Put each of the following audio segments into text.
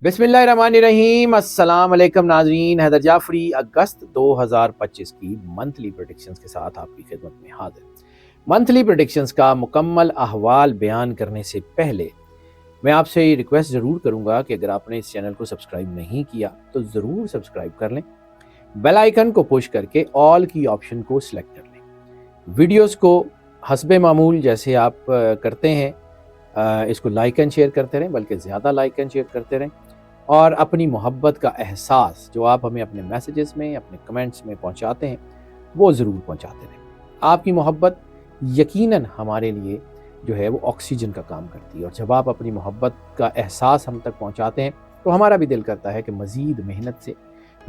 बिस्मिल्लाहिर्रहमानिर्रहीम। अस्सलाम वालेकुम नाज़रीन। हैदर जाफरी अगस्त 2025 की मंथली प्रेडिक्शंस के साथ आपकी खिदमत में हाजिर। मंथली प्रेडिक्शंस का मुकम्मल अहवाल बयान करने से पहले मैं आपसे ये रिक्वेस्ट ज़रूर करूँगा कि अगर आपने इस चैनल को सब्सक्राइब नहीं किया तो ज़रूर सब्सक्राइब कर लें। बेल आइकन को पुश करके ऑल की ऑप्शन को सिलेक्ट कर लें। वीडियोस को हस्बे मामूल जैसे आप करते हैं इसको लाइक एंड शेयर करते रहें, बल्कि ज़्यादा लाइक एंड शेयर करते रहें और अपनी मोहब्बत का एहसास जो आप हमें अपने मैसेजेस में, अपने कमेंट्स में पहुंचाते हैं, वो ज़रूर पहुंचाते रहें। आपकी मोहब्बत यकीनन हमारे लिए जो है वो ऑक्सीजन का काम करती है, और जब आप अपनी मोहब्बत का एहसास हम तक पहुंचाते हैं तो हमारा भी दिल करता है कि मज़ीद मेहनत से,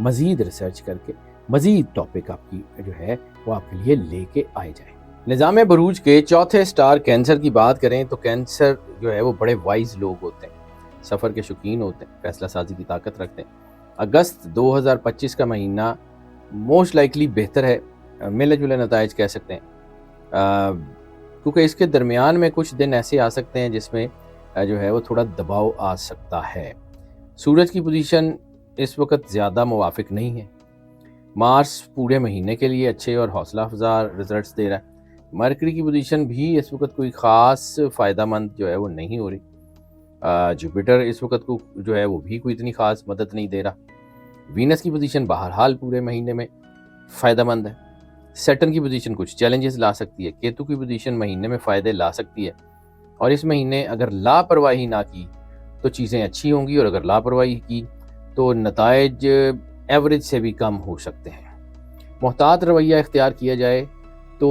मज़ीद रिसर्च करके, मज़ीद टॉपिक आपकी जो है वो आपके लिए लेके आए जाएँ। निज़ाम बरूज के चौथे स्टार कैंसर की बात करें तो कैंसर जो है वो बड़े वाइज लोग होते हैं, सफ़र के शौकीन होते हैं, फैसला साजी की ताकत रखते हैं। अगस्त 2025 का महीना मोस्ट लाइकली बेहतर है, मिले जुले नताइज कह सकते हैं, क्योंकि इसके दरमियान में कुछ दिन ऐसे आ सकते हैं जिसमें जो है वो थोड़ा दबाव आ सकता है। सूरज की पोजीशन इस वक्त ज़्यादा मुवाफिक नहीं है। मार्स पूरे महीने के लिए अच्छे और हौसला अफजा रिजल्ट्स दे रहा है। मरकरी की पोजीशन भी इस वक्त कोई ख़ास फ़ायदामंद जो है वो नहीं हो रही। जुपिटर इस वक्त को जो है वो भी कोई इतनी ख़ास मदद नहीं दे रहा। वीनस की पोजीशन बहरहाल पूरे महीने में फ़ायदेमंद है। सैटर्न की पोजीशन कुछ चैलेंजेस ला सकती है। केतु की पोजीशन महीने में फ़ायदे ला सकती है, और इस महीने अगर लापरवाही ना की तो चीज़ें अच्छी होंगी, और अगर लापरवाही की तो नताइज एवरेज से भी कम हो सकते हैं। मोहतात रवैया इख्तियार किया जाए तो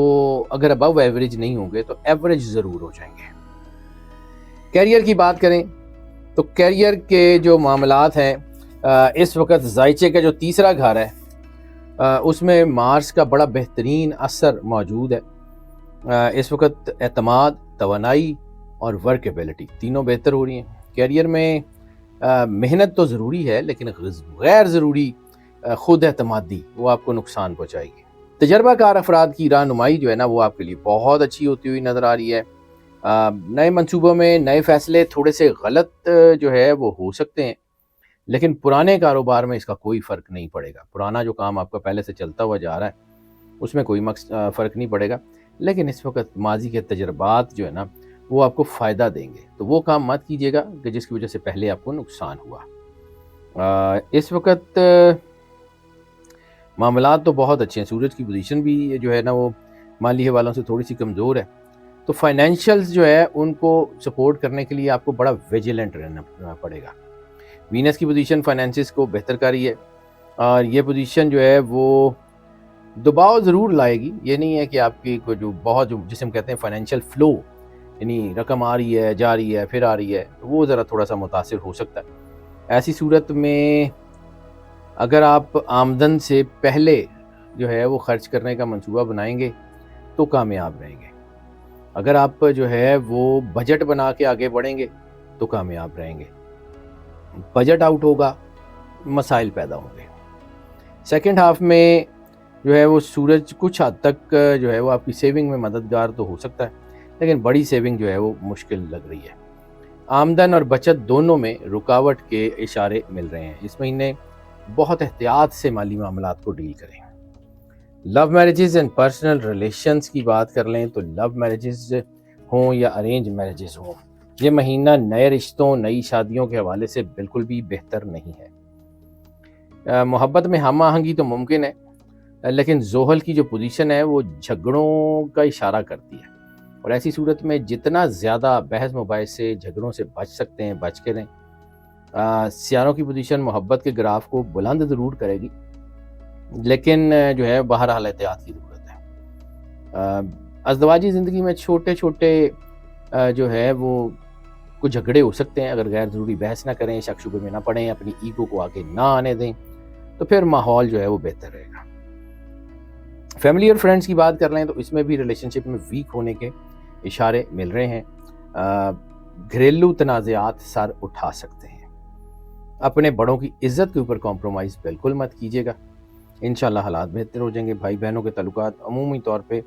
अगर अबव एवरेज नहीं होंगे तो एवरेज ज़रूर हो जाएंगे। कैरियर की बात करें तो कैरियर के जो मामलात हैं, इस वक्त जायचे का जो तीसरा घर है उसमें मार्स का बड़ा बेहतरीन असर मौजूद है। इस वक्त एतमाद, तवानाई और वर्केबिलिटी तीनों बेहतर हो रही हैं। कैरियर में मेहनत तो ज़रूरी है, लेकिन गैर ज़रूरी खुद एतमादी वो आपको नुकसान पहुँचाएगी। तजर्बाकार अफराद की रहनुमाई जो है ना वो आपके लिए बहुत अच्छी होती हुई नज़र आ रही है। नए मंसूबों में नए फैसले थोड़े से गलत जो है वो हो सकते हैं, लेकिन पुराने कारोबार में इसका कोई फ़र्क नहीं पड़ेगा। पुराना जो काम आपका पहले से चलता हुआ जा रहा है उसमें कोई फ़र्क नहीं पड़ेगा, लेकिन इस वक्त माजी के तजर्बात जो है ना वो आपको फ़ायदा देंगे, तो वो काम मत कीजिएगा कि जिसकी वजह से पहले आपको नुकसान हुआ। इस वक्त मामलात तो बहुत अच्छे हैं। सूरज की पोजीशन भी जो है ना वो माली हवालों से थोड़ी सी कमज़ोर है, तो फाइनेंशियल्स जो है उनको सपोर्ट करने के लिए आपको बड़ा विजिलेंट रहना पड़ेगा। वीनस की पोजीशन फाइनेंसिस को बेहतर कर रही है, और ये पोजीशन जो है वो दबाव ज़रूर लाएगी। ये नहीं है कि आपकी को जो जिसे हम कहते हैं फाइनेंशियल फ़्लो, यानी रकम आ रही है, जा रही है, फिर आ रही है, तो वो ज़रा थोड़ा सा मुतासिर हो सकता है। ऐसी सूरत में अगर आप आमदन से पहले जो है वो खर्च करने का मंसूबा बनाएंगे तो कामयाब रहेंगे। अगर आप जो है वो बजट बना के आगे बढ़ेंगे तो कामयाब रहेंगे। बजट आउट होगा, मसाइल पैदा होंगे। सेकंड हाफ में जो है वो सूरज कुछ हद तक जो है वो आपकी सेविंग में मददगार तो हो सकता है, लेकिन बड़ी सेविंग जो है वो मुश्किल लग रही है। आमदन और बचत दोनों में रुकावट के इशारे मिल रहे हैं। इस महीने बहुत एहतियात से माली मामलात को डील करें। Love marriages and personal relations की बात कर लें तो लव मैरिजेस हों या अरेंज मैरिजेस हों, ये महीना नए रिश्तों, नई शादियों के हवाले से बिल्कुल भी बेहतर नहीं है। मोहब्बत में हम आहंगी तो मुमकिन है, लेकिन जोहल की जो पोजीशन है वो झगड़ों का इशारा करती है, और ऐसी सूरत में जितना ज़्यादा बहस मुबाहिस से, झगड़ों से बच सकते हैं बच के रहें। सियारों की पोजीशन मोहब्बत के ग्राफ को बुलंद ज़रूर करेगी, लेकिन जो है बहरहाल एहतियात की ज़रूरत है। अज़दवाजी ज़िंदगी में छोटे छोटे जो है वो कुछ झगड़े हो सकते हैं। अगर गैर ज़रूरी बहस ना करें, शक शुबे में ना पड़ें, अपनी ईगो को आगे ना आने दें, तो फिर माहौल जो है वो बेहतर रहेगा। फैमिली और फ्रेंड्स की बात कर लें तो इसमें भी रिलेशनशिप में वीक होने के इशारे मिल रहे हैं। घरेलू तनाज़ात सर उठा सकते हैं। अपने बड़ों की इज़्ज़त के ऊपर कॉम्प्रोमाइज़ बिल्कुल मत कीजिएगा। इंशाल्लाह हालात बेहतर हो जाएंगे। भाई बहनों के ताल्लुकात अमूमी तौर पे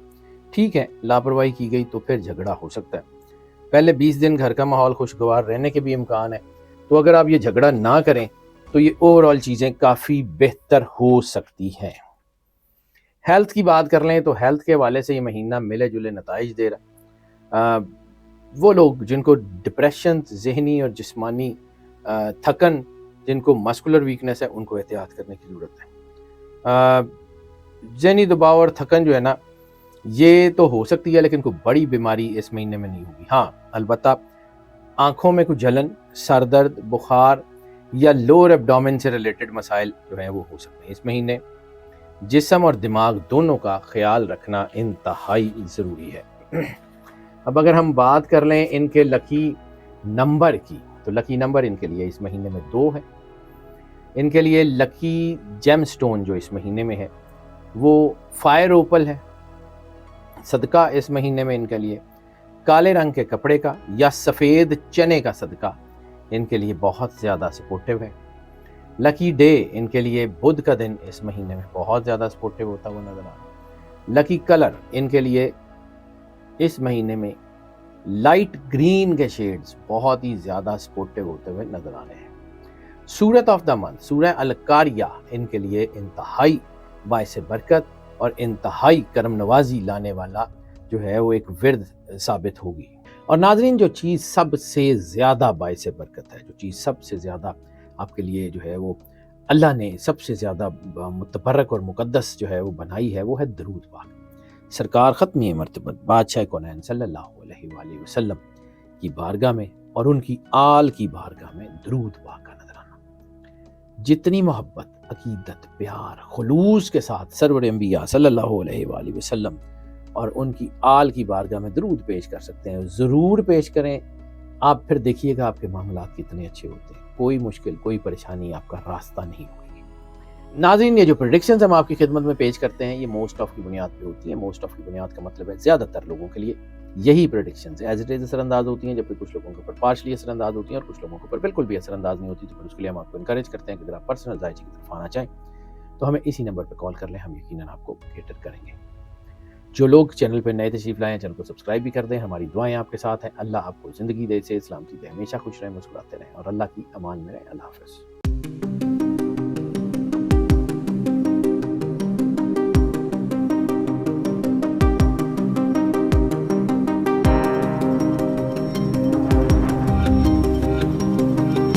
ठीक है, लापरवाही की गई तो फिर झगड़ा हो सकता है। पहले 20 दिन घर का माहौल खुशगवार रहने के भी इम्कान है, تو اگر آپ یہ جھگڑا نہ کریں تو یہ اوور آل چیزیں کافی بہتر ہو سکتی ہیں۔ ہیلتھ کی بات کر لیں تو ہیلتھ کے حوالے سے یہ مہینہ ملے جلے نتائج دے رہا۔ وہ لوگ جن کو ڈپریشن، ذہنی اور جسمانی تھکن، جن کو مسکولر ویکنس ہے، ان کو احتیاط کرنے کی ضرورت ہے۔ ذہنی دباؤ اور تھکن جو ہے نا، یہ تو ہو سکتی ہے لیکن کوئی بڑی بیماری اس مہینے میں نہیں ہوگی۔ ہاں البتہ آنکھوں میں کچھ جلن، سر درد، بخار یا لوور ایبڈومن سے ریلیٹڈ مسائل جو ہیں وہ ہو سکتے ہیں۔ اس مہینے جسم اور دماغ دونوں کا خیال رکھنا انتہائی ضروری ہے۔ اب اگر ہم بات کر لیں ان کے لکی نمبر کی، تو لکی نمبر ان کے لیے اس مہینے میں 2 ہے۔ ان کے لیے لکی جیم سٹون جو اس مہینے میں ہے وہ فائر اوپل ہے۔ صدقہ اس مہینے میں ان کے لیے کالے رنگ کے کپڑے کا یا سفید چنے کا صدقہ ان کے لیے بہت زیادہ سپورٹیو ہے۔ لکی ڈے ان کے لیے بدھ کا دن اس مہینے میں بہت زیادہ سپورٹیو ہوتا ہوا نظر آ رہا ہے۔ لکی کلر ان کے لیے اس مہینے میں لائٹ گرین کے شیڈز بہت ہی زیادہ سپورٹیو ہوتے ہوئے نظر آ رہے ہیں۔ سورت آف دا منتھ سورہ القاریہ ان کے لیے انتہائی باعث برکت اور انتہائی کرم نوازی لانے والا جو ہے وہ ایک ورد ثابت ہوگی۔ اور ناظرین، جو چیز سب سے زیادہ باعث برکت ہے، جو چیز سب سے زیادہ آپ کے لیے جو ہے وہ اللہ نے سب سے زیادہ متبرک اور مقدس جو ہے وہ بنائی ہے، وہ ہے درود پاک۔ سرکار ختمی مرتبت بادشاہ کونین صلی اللہ علیہ وآلہ وسلم کی بارگاہ میں اور ان کی آل کی بارگاہ میں درود پاک کا نظر آنا۔ جتنی محبت، عقیدت، پیار، خلوص کے ساتھ سرور انبیاء صلی اللہ علیہ وآلہ وسلم اور ان کی آل کی بارگاہ میں درود پیش کر سکتے ہیں، ضرور پیش کریں۔ آپ پھر دیکھیے گا آپ کے معاملات کتنے اچھے ہوتے ہیں، کوئی مشکل، کوئی پریشانی آپ کا راستہ نہیں ہوگی۔ ناظرین، یہ جو پریڈکشنز ہم آپ کی خدمت میں پیش کرتے ہیں یہ موسٹ آف کی بنیاد پہ ہوتی ہیں۔ موسٹ آف کی بنیاد کا مطلب ہے زیادہ تر لوگوں کے لیے یہی پریڈکشنز ایز اٹ از اثر انداز ہوتی ہیں، جبکہ کچھ لوگوں کے اوپر پارشلی اثر انداز ہوتی ہیں اور کچھ لوگوں کے اوپر بالکل بھی اثر انداز نہیں ہوتی۔ تو پھر اس کے لیے ہم آپ کو انکریج کرتے ہیں کہ اگر آپ پرسنل ذائچے کی طرف آنا چاہیں تو ہمیں اسی نمبر پہ کال کر لیں، ہم یقیناً آپ کو کیٹر کریں گے۔ جو لوگ چینل پہ نئے تشریف لائیں چینل کو سبسکرائب بھی کر دیں۔ ہماری دعائیں آپ کے ساتھ ہیں۔ اللہ آپ کو زندگی دے، سے سلامتی دے، ہمیشہ خوش رہیں، مسکراتے رہیں اور اللہ کی امان میں رہیں۔ اللہ حافظ۔